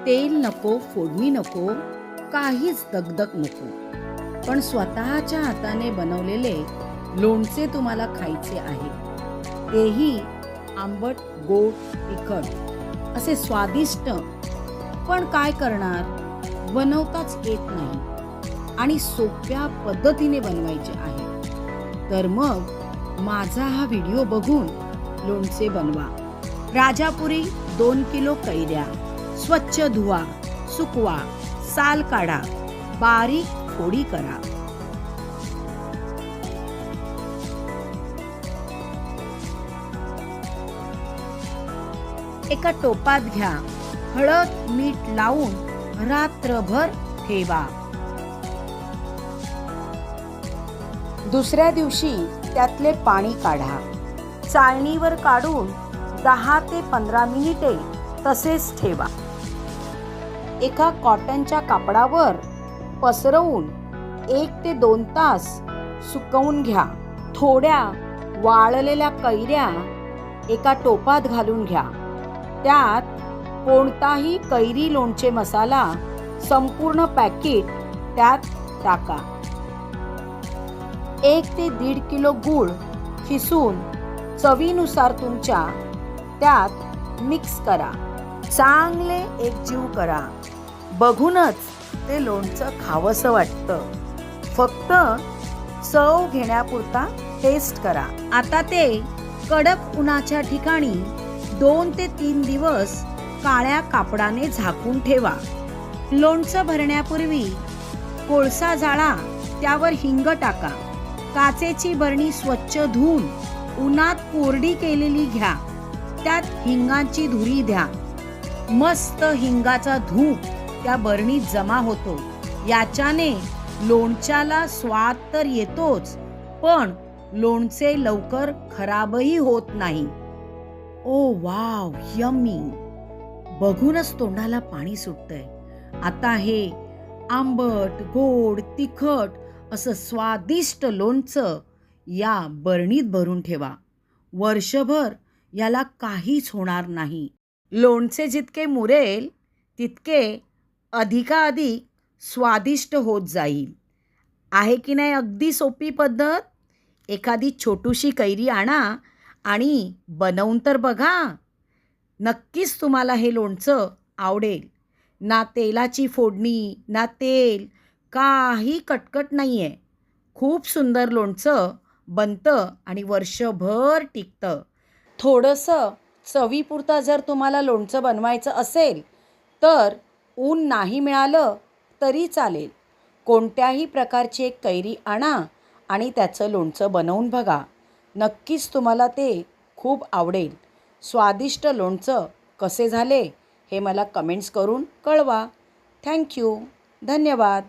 तेल नको, फोडणी नको, काहीच दगदग नको. पण स्वतःच्या हाताने बनवलेले लोणचे तुम्हाला खायचे आहे. तेही आंबट, गोड, तिखट असे स्वादिष्ट. पण काय करणार, बनवताच येत नाही आणि सोप्या पद्धतीने बनवायचे आहे. तर मग माझा हा व्हिडिओ बघून लोणचे बनवा. राजापुरी 2 किलो कैऱ्या स्वच्छ धुवा, सुकवा, साल काढा, बारीक फोडी करा. एका टोपात घ्या. हळद, मीठ लावून रात्रभर ठेवा. दुसऱ्या दिवशी त्यातले पाणी काढा. चाळणीवर काढून 10 ते 15 मिनिटे तसेच ठेवा. एका कॉटनच्या कापडावर पसरवून 1 ते 2 तास सुकवून घ्या. थोड्या वाळलेल्या कैऱ्या एका टोपात घालून घ्या. त्यात कोणताही कैरी लोणचे मसाला संपूर्ण पॅकेट त्यात टाका. 1 ते 1.5 किलो गूळ खिसून चवीनुसार तुमच्या त्यात मिक्स करा. चांगले एकजीव करा. बघूनच ते लोणचं खावंसं वाटतं. फक्त चव घेण्यापुरता टेस्ट करा. आता ते कडक उन्हाच्या ठिकाणी 2 ते 3 दिवस काळ्या कापडाने झाकून ठेवा. लोणचं भरण्यापूर्वी कोळसा जाळा, त्यावर हिंग टाका. काचेची बरणी स्वच्छ धुवून उन्हात कोरडी केलेली घ्या. त्यात हिंगाची धुरी द्या. मस्त हिंगाचा धूप त्या बरणीत जमा होतो. याच्याने लोणच्याला स्वाद तर येतोच, पण लोणचे लवकर खराबही होत नाही. ओ वाव, यम्मी. बघूनच तोंडाला पाणी सुटतंय. आता हे आंबट, गोड, तिखट असं स्वादिष्ट लोणचं या बरणीत भरून ठेवा. वर्षभर याला काहीच होणार नाही. लोणचे जितके मुरेल तितके अधिकाधिक स्वादिष्ट होत जाईल. आहे की नाही अगदी सोपी पद्धत? एखादी छोटीशी कैरी आणा आणि बनवून तर बघा. नक्कीच तुम्हाला हे लोणचं आवडेल. ना तेलाची फोडणी, ना तेल, काही कटकट नाही आहे. खूप सुंदर लोणचं बनतं आणि वर्षभर टिकतं. थोडंसं चवीपुरतं जर तुम्हाला लोणचं बनवायचं असेल तर ऊन नाही मिळालं तरी चालेल. कोणत्याही प्रकारची एक कैरी आणा आणि त्याचं लोणचं बनवून बघा. नक्कीच तुम्हाला ते खूप आवडेल. स्वादिष्ट लोणचं कसे झाले हे मला कमेंट्स करून कळवा. थँक्यू. धन्यवाद.